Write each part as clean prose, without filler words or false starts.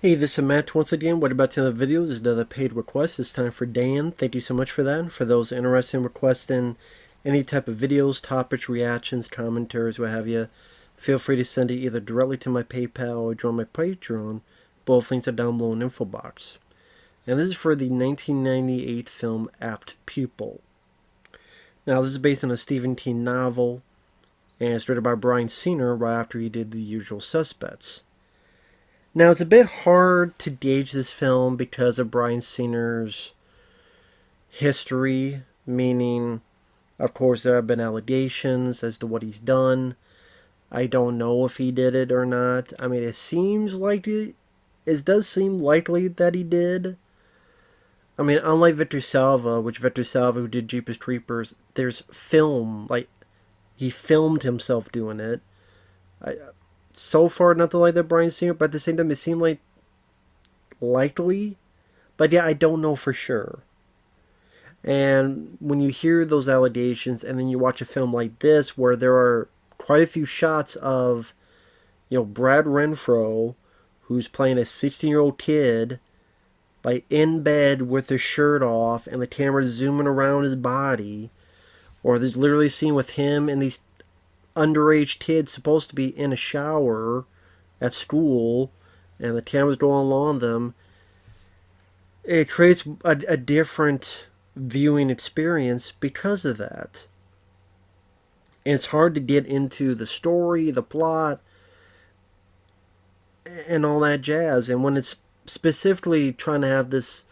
Hey, this is Matt once again. What about the other videos? There's another paid request. It's time for Dan. Thank you so much for that. And for those interested in requesting any type of videos, topics, reactions, commentaries, what have you, feel free to send it either directly to my PayPal or join my Patreon. Both links are down below in the info box. And this is for the 1998 film Apt Pupil. Now, this is based on a Stephen King novel, and it's written by Bryan Singer right after he did The Usual Suspects. Now, it's a bit hard to gauge this film because of Bryan Singer's history, meaning, of course, there have been allegations as to what he's done. I don't know if he did it or not. I mean, it does seem likely that he did. I mean, unlike Victor Salva, who did Jeepers Creepers, there's film, like, he filmed himself doing it. So far, nothing like that, Bryan Singer, but at the same time, it seemed like likely. But yeah, I don't know for sure. And when you hear those allegations and then you watch a film like this where there are quite a few shots of, Brad Renfro, who's playing a 16-year-old kid, like in bed with his shirt off and the camera's zooming around his body, or there's literally a scene with him and these underage kids supposed to be in a shower at school and the camera's going along them, it creates a different viewing experience because of that. And it's hard to get into the story, the plot, and all that jazz. And when it's specifically trying to have this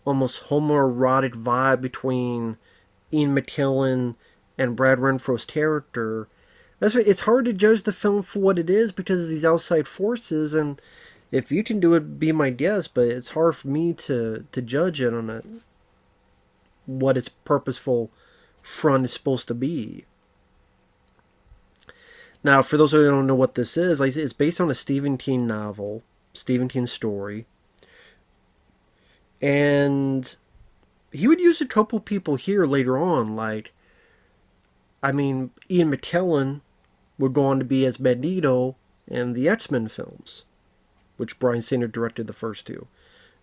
almost homoerotic vibe between Ian McKellen and Brad Renfro's character, that's right, it's hard to judge the film for what it is because of these outside forces. And if you can do it, be my guest. But it's hard for me to judge it on what its purposeful front is supposed to be. Now, for those who don't know what this is, like it's based on a Stephen King novel, Stephen King story, and he would use a couple people here later on. Ian McKellen would go on to be as Magneto in the X-Men films, which Bryan Singer directed the first two.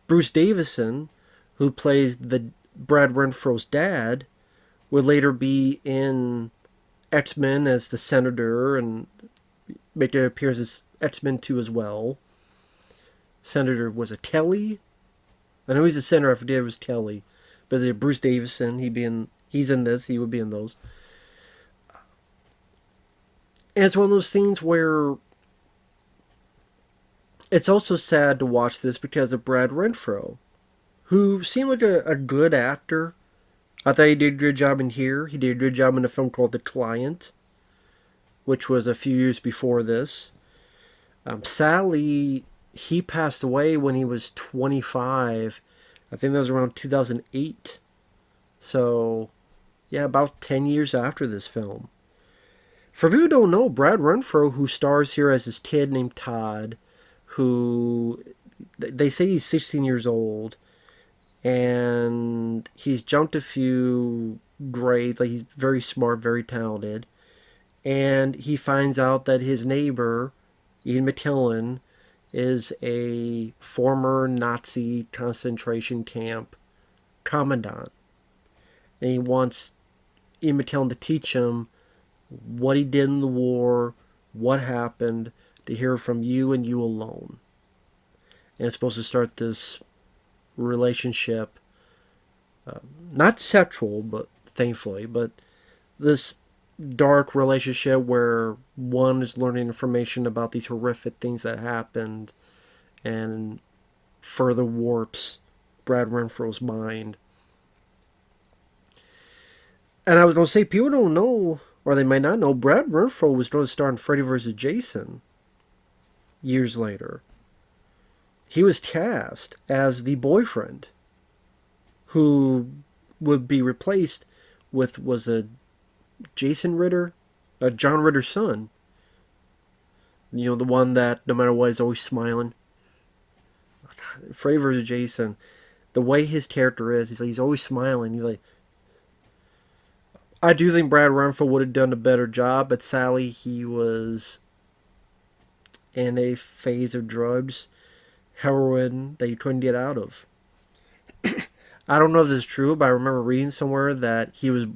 Bruce Davison, who plays the Brad Renfro's dad, would later be in X-Men as the Senator and make an appearance as X-Men 2 as well. Senator was it Kelly? I know he's the senator. I forget it was Kelly, but Bruce Davison. He's in this. He would be in those. And it's one of those things where it's also sad to watch this because of Brad Renfro, who seemed like a good actor. I thought he did a good job in here. He did a good job in a film called The Client, which was a few years before this. Sally, he passed away when he was 25. I think that was around 2008. So, yeah, about 10 years after this film. For people who don't know, Brad Renfro, who stars here as this kid named Todd, who they say he's 16 years old, and he's jumped a few grades. Like, he's very smart, very talented, and he finds out that his neighbor, Ian McKellen, is a former Nazi concentration camp commandant, and he wants Ian McKellen to teach him what he did in the war, what happened, to hear from you and you alone. And it's supposed to start this relationship, not sexual, but thankfully, but this dark relationship where one is learning information about these horrific things that happened and further warps Brad Renfro's mind. And I was going to say, people don't know, or they might not know, Brad Renfro was going to star in Freddy vs. Jason years later. He was cast as the boyfriend who would be replaced with, was a Jason Ritter, John Ritter's son. The one that no matter what is always smiling. Freddy vs. Jason, the way his character is, he's always smiling. I do think Brad Renfro would have done a better job, but sadly he was in a phase of drugs, heroin that you couldn't get out of. I don't know if this is true, but I remember reading somewhere that he was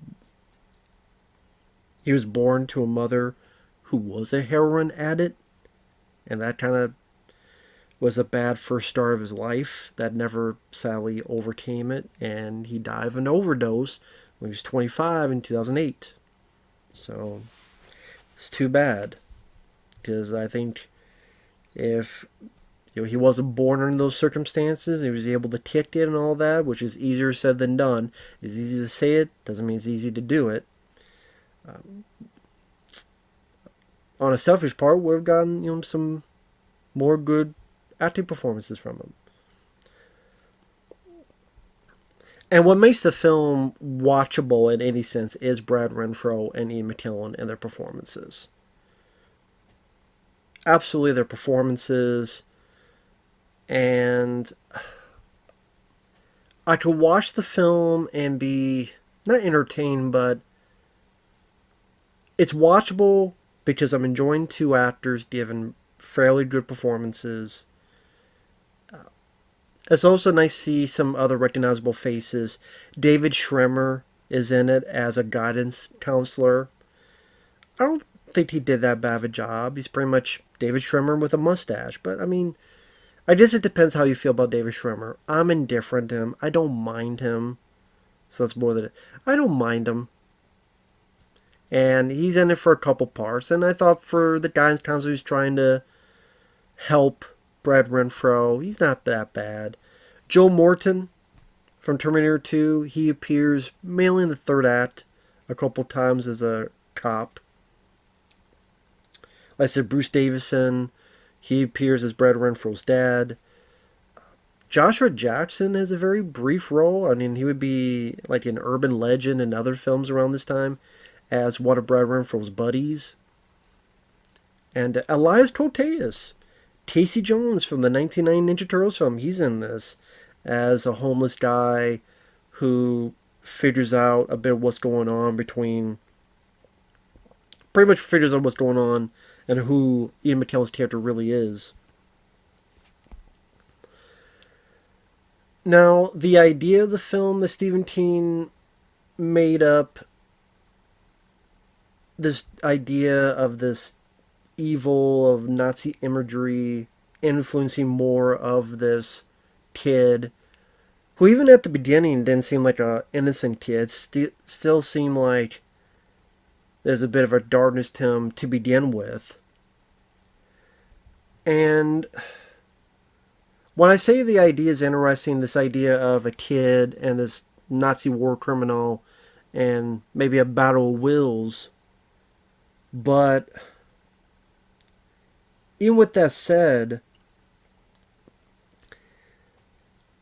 born to a mother who was a heroin addict, and that kind of was a bad first start of his life that never sadly overcame it, and he died of an overdose when he was 25 in 2008. So it's too bad, because I think if he wasn't born in those circumstances, he was able to kick it and all that, which is easier said than done. It's easy to say it, doesn't mean it's easy to do it. On a selfish part, we've gotten some more good acting performances from him. And what makes the film watchable in any sense is Brad Renfro and Ian McKellen and their performances. Absolutely their performances. And I could watch the film and be not entertained, but it's watchable because I'm enjoying two actors giving fairly good performances. It's also nice to see some other recognizable faces. David Schwimmer is in it as a guidance counselor. I don't think he did that bad of a job. He's pretty much David Schwimmer with a mustache. But, I mean, I guess it depends how you feel about David Schwimmer. I'm indifferent to him. I don't mind him. So that's more than it. I don't mind him. And he's in it for a couple parts. And I thought for the guidance counselor who's trying to help Brad Renfro, he's not that bad. Joe Morton from Terminator 2, he appears mainly in the third act a couple times as a cop. Like I said, Bruce Davison, he appears as Brad Renfro's dad. Joshua Jackson has a very brief role. I mean, he would be like an urban legend in other films around this time as one of Brad Renfro's buddies. And Elias Koteas, Casey Jones from the 1990 Ninja Turtles film, he's in this as a homeless guy who figures out a bit of what's going on pretty much figures out what's going on and who Ian McKellen's character really is. Now, the idea of the film that Stephen King made up, this idea of this evil of Nazi imagery influencing more of this kid who even at the beginning didn't seem like an innocent kid, still seemed like there's a bit of a darkness to him to begin with. And when I say the idea is interesting, this idea of a kid and this Nazi war criminal and maybe a battle of wills, but even with that said,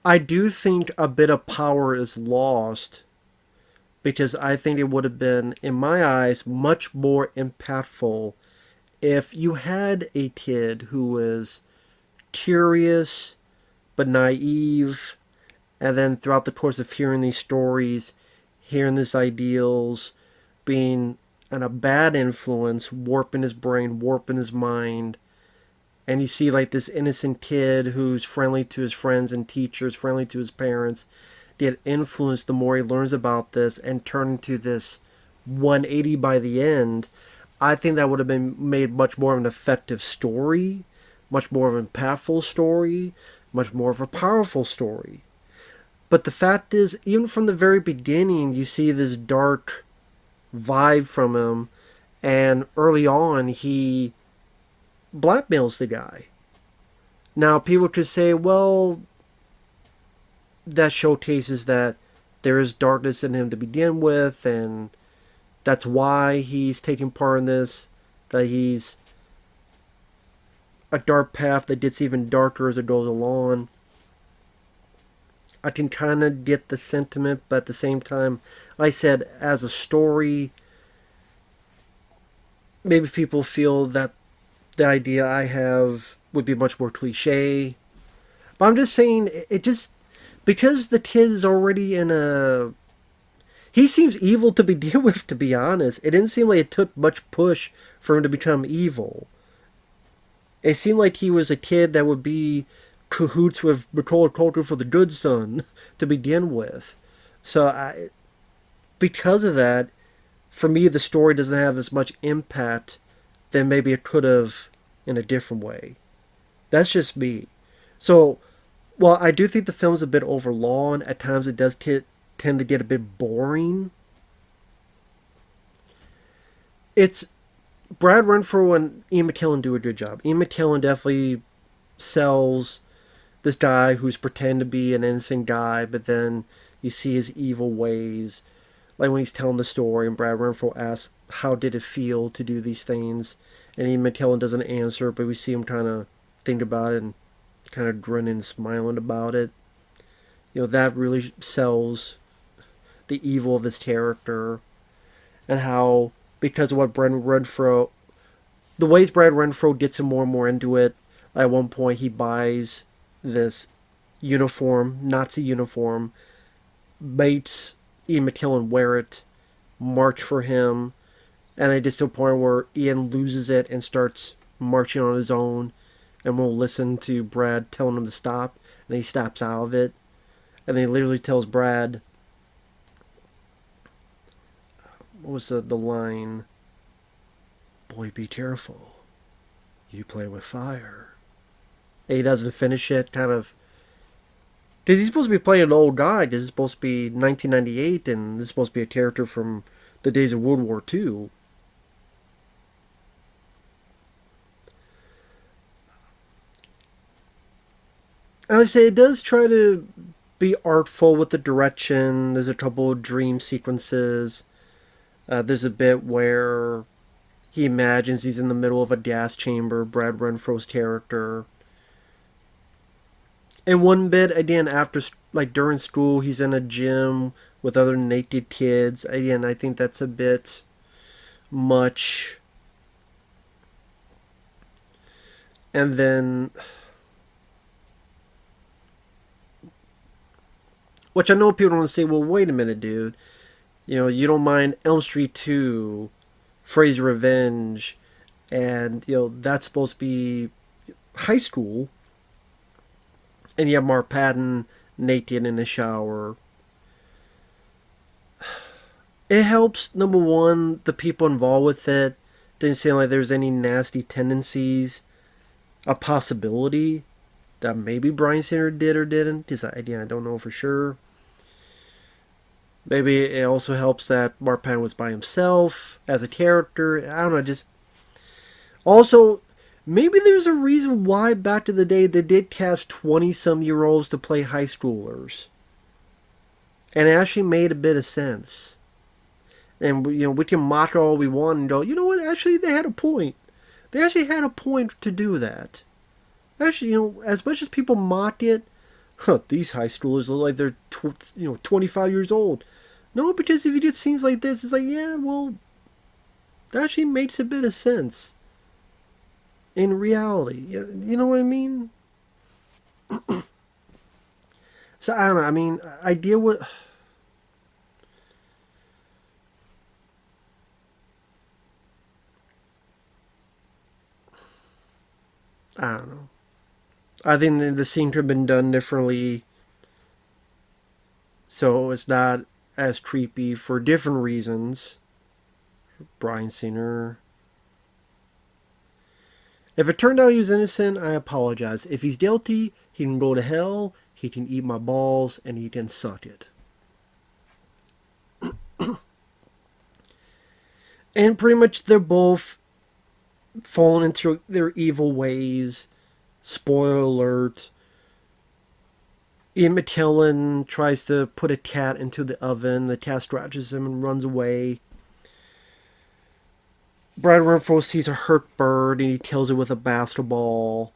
I do think a bit of power is lost because I think it would have been, in my eyes, much more impactful if you had a kid who was curious but naive, and then throughout the course of hearing these stories, hearing these ideals, being a bad influence, warping his brain, warping his mind, and you see like this innocent kid who's friendly to his friends and teachers, friendly to his parents, get influenced the more he learns about this and turn into this 180 by the end. I think that would have been made much more of an effective story, much more of an impactful story, much more of a powerful story. But the fact is, even from the very beginning, you see this dark vibe from him, and early on, he blackmails the guy. Now, people could say, well, that showcases that there is darkness in him to begin with, and that's why he's taking part in this, that he's a dark path that gets even darker as it goes along. I can kind of get the sentiment, but at the same time, like I said, as a story, maybe people feel that the idea I have would be much more cliche. But I'm just saying, it just, because the kid is already in a, he seems evil to begin with, to be honest. It didn't seem like it took much push for him to become evil. It seemed like he was a kid that would be cahoots with Macaulay Culkin for the good son to begin with. So because of that, for me, the story doesn't have as much impact than maybe it could have in a different way. That's just me. So, while I do think the film's a bit overlong, at times it does tend to get a bit boring. It's Brad Renfro and Ian McKellen do a good job. Ian McKellen definitely sells this guy who's pretend to be an innocent guy, but then you see his evil ways. Like when he's telling the story, and Brad Renfro asks, "How did it feel to do these things?" And Ian McKellen doesn't answer, but we see him kind of think about it and kind of grinning and smiling about it. That really sells the evil of his character, and how, because of what Brad Renfro, the ways Brad Renfro gets him more and more into it. At one point, he buys this uniform, Nazi uniform, makes Ian McKellen wear it, march for him, and it gets to a point where Ian loses it and starts marching on his own and won't listen to Brad telling him to stop, and he stops out of it. And then he literally tells Brad, what was the line? "Boy, be careful. You play with fire." And he doesn't finish it, kind of. Because he's supposed to be playing an old guy. This is supposed to be 1998, and this is supposed to be a character from the days of World War II. And like I say, it does try to be artful with the direction. There's a couple of dream sequences. There's a bit where he imagines he's in the middle of a gas chamber, Brad Renfro's character. And one bit, again, after, like during school, he's in a gym with other naked kids. Again, I think that's a bit much. And then, which I know people want to say, well, wait a minute, dude. You don't mind Elm Street 2, Freddy's Revenge, and, that's supposed to be high school. And you have Mark Patton naked in the shower. It helps, number one, the people involved with it. Didn't seem like there's any nasty tendencies. A possibility that maybe Bryan Singer did or didn't. Because I don't know for sure. Maybe it also helps that Mark Patton was by himself as a character. I don't know, just. Also, maybe there's a reason why back in the day they did cast 20-some-year-olds to play high schoolers. And it actually made a bit of sense. And, we can mock all we want and go, you know what, actually they had a point. They actually had a point to do that. Actually, as much as people mock it, these high schoolers look like they're 25 years old. No, because if you get scenes like this, it's like, yeah, well, that actually makes a bit of sense. In reality, you know what I mean? So, I don't know, I mean, I deal with. I don't know. I think the scene could have been done differently, so it's not as creepy for different reasons. Bryan Singer. If it turned out he was innocent, I apologize. If he's guilty, he can go to hell, he can eat my balls, and he can suck it. And pretty much they're both falling into their evil ways. Spoiler alert. Ian McKellen tries to put a cat into the oven. The cat scratches him and runs away. Brad Renfro sees a hurt bird and he kills it with a basketball.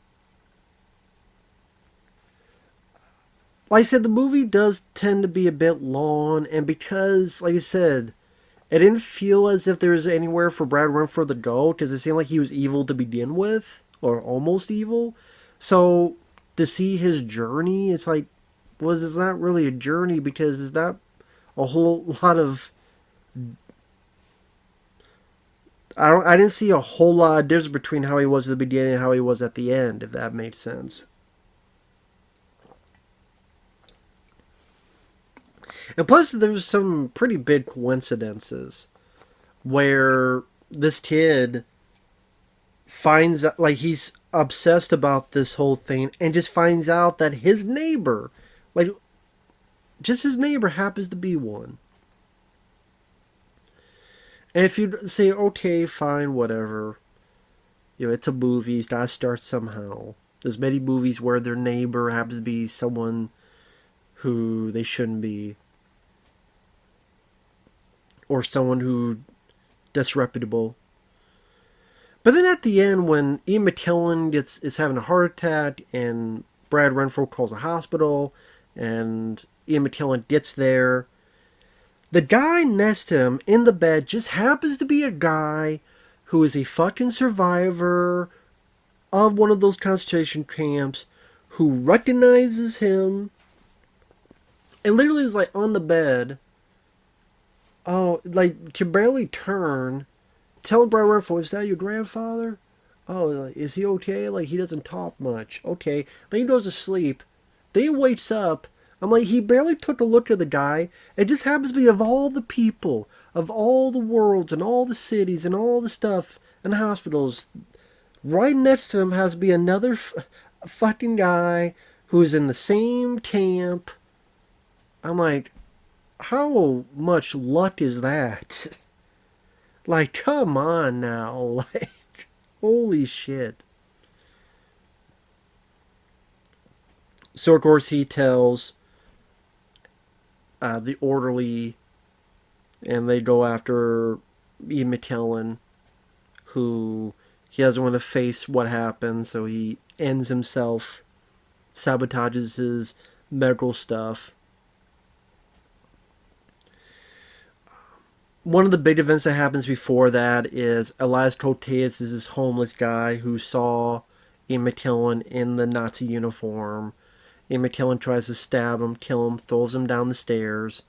Like I said, the movie does tend to be a bit long, and because, like I said, it didn't feel as if there was anywhere for Brad Renfro to go, because it seemed like he was evil to begin with, or almost evil. So, to see his journey, it's like, it's not really a journey, because it's not a whole lot of. I didn't see a whole lot of difference between how he was at the beginning and how he was at the end, if that makes sense. And plus, there's some pretty big coincidences where this kid finds out, like, he's obsessed about this whole thing and just finds out that his neighbor, like, just his neighbor happens to be one. And if you say, okay, fine, whatever, it's a movie, it's gotta start somehow. There's many movies where their neighbor happens to be someone who they shouldn't be, or someone who disreputable. But then at the end, when Ian McKellen is having a heart attack and Brad Renfro calls a hospital and Ian McKellen gets there, the guy next to him in the bed just happens to be a guy who is a fucking survivor of one of those concentration camps, who recognizes him and literally is like on the bed. Oh, like, can barely turn. Tell Bryan Renfro, is that your grandfather? Oh, like, is he okay? Like, he doesn't talk much. Okay. Then he goes to sleep. Then he wakes up. I'm like, he barely took a look at the guy. It just happens to be, of all the people, of all the worlds and all the cities and all the stuff and hospitals, right next to him has to be another fucking guy who's in the same camp. I'm like, how much luck is that? Like, come on now. Like, holy shit. So, of course, he tells the orderly, and they go after Ian McKellen, who he doesn't want to face what happened, so he ends himself, sabotages his medical stuff. One of the big events that happens before that is Elias Koteas is this homeless guy who saw Ian McKellen in the Nazi uniform. Ian McKellen tries to stab him, kill him, throws him down the stairs.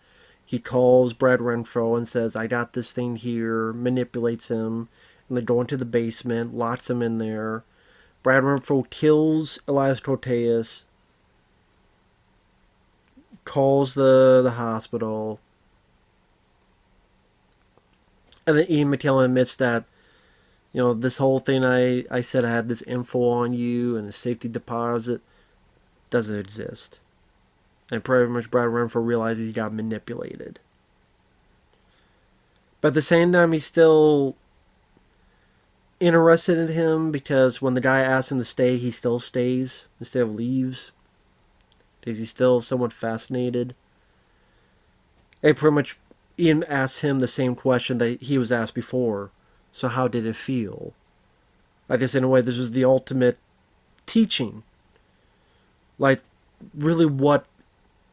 He calls Brad Renfro and says, I got this thing here, manipulates him, and they go into the basement, locks him in there. Brad Renfro kills Elias Koteas, calls the hospital, and then Ian McKellen admits that, this whole thing I said I had this info on you and a safety deposit doesn't exist. And pretty much Brad Renfro realizes he got manipulated. But at the same time, he's still interested in him, because when the guy asks him to stay, he still stays instead of leaves. Because he's still somewhat fascinated. And pretty much Ian asks him the same question that he was asked before. So how did it feel? I guess in a way this was the ultimate teaching. Like, really what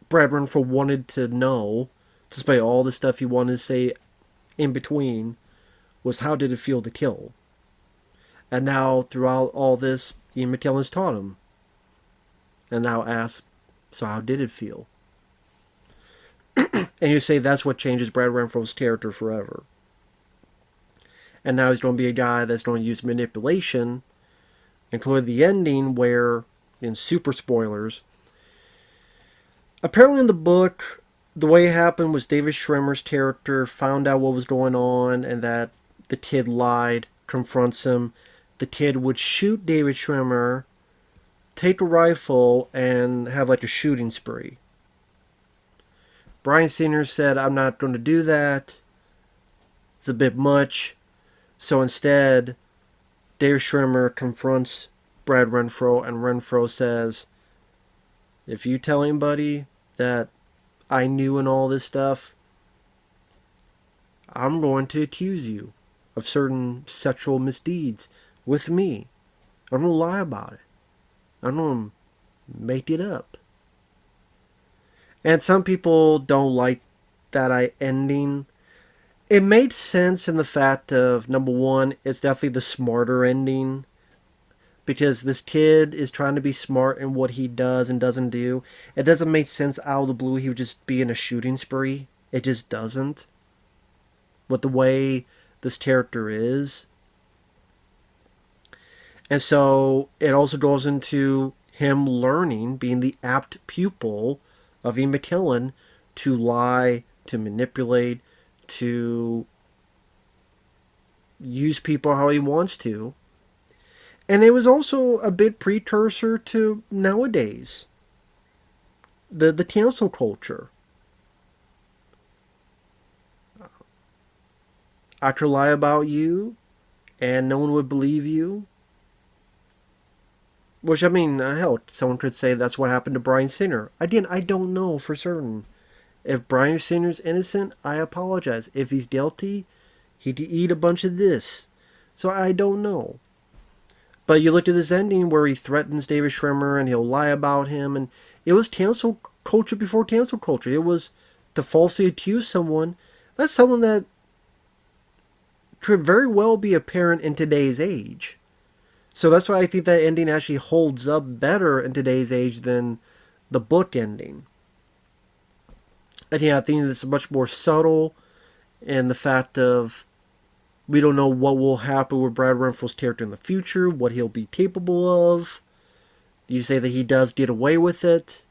Brad Renfro wanted to know, despite all the stuff he wanted to say in between, was how did it feel to kill? And now, throughout all this, Ian McKellen's taught him. And now asks, so how did it feel? And you say that's what changes Brad Renfro's character forever. And now he's going to be a guy that's going to use manipulation, including the ending where, in super spoilers, apparently in the book, the way it happened was David Schwimmer's character found out what was going on and that the kid lied, confronts him. The kid would shoot David Schwimmer, take a rifle, and have like a shooting spree. Bryan Singer said, I'm not going to do that. It's a bit much. So instead, David Schwimmer confronts Brad Renfro, and Renfro says, if you tell anybody that I knew and all this stuff, I'm going to accuse you of certain sexual misdeeds with me. I'm going to lie about it. I'm going to make it up. And some people don't like that ending. It made sense in the fact of, number one, it's definitely the smarter ending. Because this kid is trying to be smart in what he does and doesn't do. It doesn't make sense out of the blue he would just be in a shooting spree. It just doesn't. With the way this character is. And so it also goes into him learning, being the apt pupil of Ian McKellen, to lie, to manipulate, to use people how he wants to. And it was also a bit precursor to nowadays. The cancel culture. I could lie about you and no one would believe you. Which, I mean, hell, someone could say that's what happened to Bryan Singer. I don't know for certain. If Bryan Singer's innocent, I apologize. If he's guilty, he'd eat a bunch of this. So I don't know. But you look at this ending where he threatens David Schwimmer and he'll lie about him. And it was cancel culture before cancel culture. It was to falsely accuse someone. That's something that could very well be apparent in today's age. So that's why I think that ending actually holds up better in today's age than the book ending. And yeah, I think it's much more subtle in the fact of we don't know what will happen with Brad Renfro's character in the future, what he'll be capable of. You say that he does get away with it.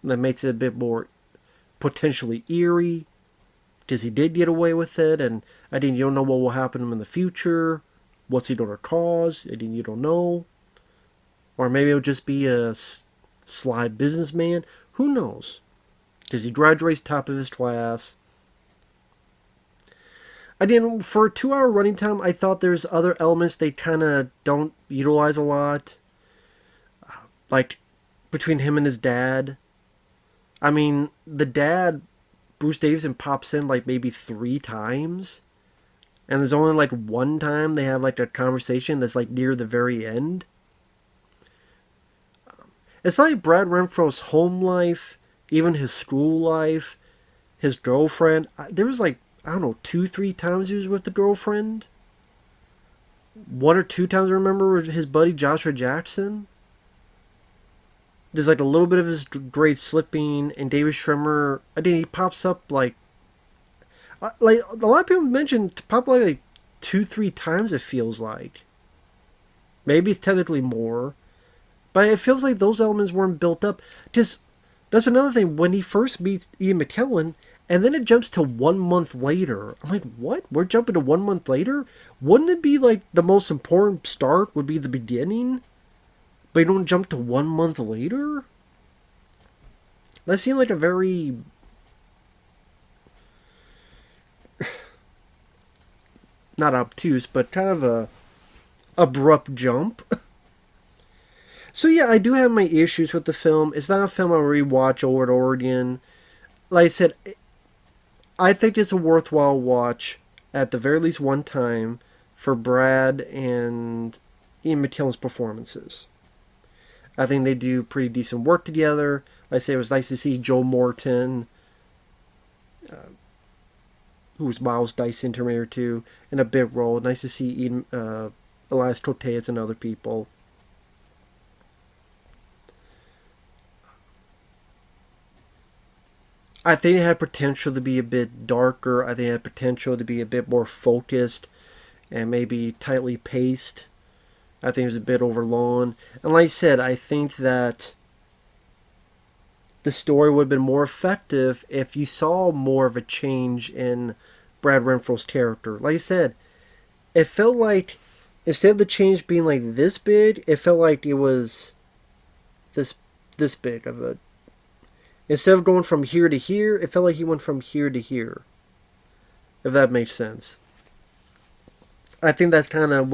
That makes it a bit more potentially eerie. Because he did get away with it, and I think you don't know what will happen to him in the future. What's he going to cause? I think you don't know. Or maybe it'll just be a sly businessman. Who knows? Because he graduates top of his class. I didn't, for a 2-hour running time, I thought there's other elements they kind of don't utilize a lot. Like, between him and his dad. I mean, the dad, Bruce Davison, pops in like maybe 3 times. And there's only like one time they have like a conversation that's like near the very end. It's like Brad Renfro's home life, even his school life, his girlfriend. There was like, I don't know, 2-3 times he was with the girlfriend. 1 or 2 times I remember with his buddy Joshua Jackson. There's like a little bit of his grade slipping, and David Schwimmer, I think he pops up like a lot of people mentioned pop like 2-3 times it feels like. Maybe it's technically more. But it feels like those elements weren't built up. Just, that's another thing. When he first meets Ian McKellen, and then it jumps to 1 month later. I'm like, what? We're jumping to 1 month later? Wouldn't it be like the most important start would be the beginning? But you don't jump to 1 month later? That seemed like a very... not obtuse, but kind of a abrupt jump. So yeah, I do have my issues with the film. It's not a film I rewatch over and over again. Like I said, I think it's a worthwhile watch at the very least one time for Brad and Ian McKellen's performances. I think they do pretty decent work together. Like I say, it was nice to see Joe Morton, who was Miles Dyson in Terminator 2, in a big role. Nice to see Ian, Elias Koteas and other people. I think it had potential to be a bit darker. I think it had potential to be a bit more focused and maybe tightly paced. I think it was a bit overlong. And like I said, I think that the story would have been more effective if you saw more of a change in Brad Renfro's character. Like I said, it felt like instead of the change being like this big, it felt like it was this big of a... Instead of going from here to here, it felt like he went from here to here. If that makes sense. I think that's kind of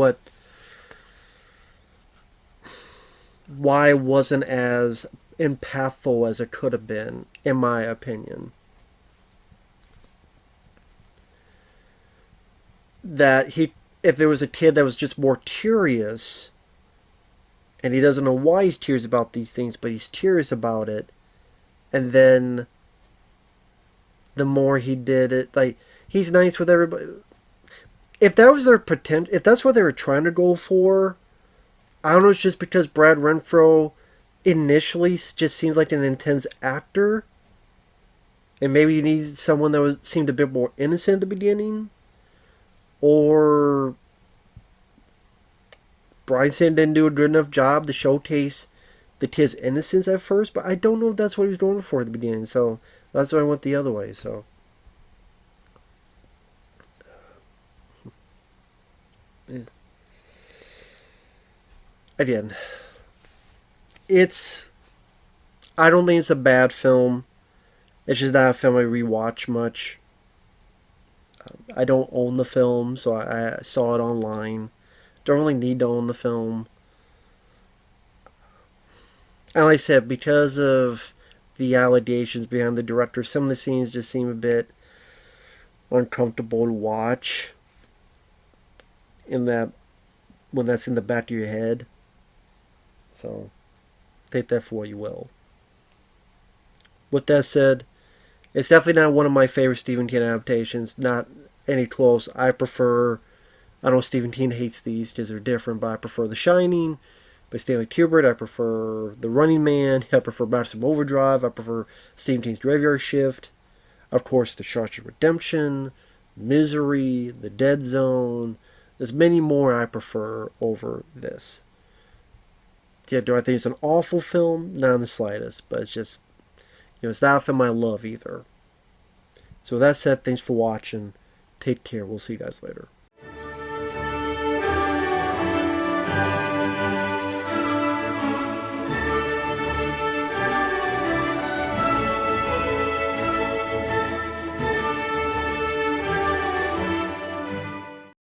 why it wasn't as impactful as it could have been, in my opinion. That if there was a kid that was just more curious, and he doesn't know why he's curious about these things, but he's curious about it, and then the more he did it, like, he's nice with everybody. If that was their potential, if that's what they were trying to go for, I don't know, it's just because Brad Renfro initially just seems like an intense actor, and maybe you need someone that seemed a bit more innocent at the beginning, or Bryan Singer didn't do a good enough job to showcase the kid's innocence at first, but I don't know if that's what he was going for at the beginning. So that's why I went the other way. So yeah. Again, I don't think it's a bad film. It's just not a film I rewatch much. I don't own the film, so I saw it online. Don't really need to own the film. And like I said, because of the allegations behind the director, some of the scenes just seem a bit uncomfortable to watch. In that, when that's in the back of your head. So, take that for what you will. With that said, it's definitely not one of my favorite Stephen King adaptations. Not any close. I know Stephen King hates these because they're different, but I prefer The Shining by Stanley Kubrick. I prefer The Running Man. I prefer Maximum Overdrive. I prefer Stephen King's Graveyard Shift. Of course, The Shawshank Redemption, Misery, The Dead Zone. There's many more I prefer over this. Yeah, do I think it's an awful film? Not in the slightest, but it's just, it's not a film I love either. So with that said, thanks for watching. Take care. We'll see you guys later.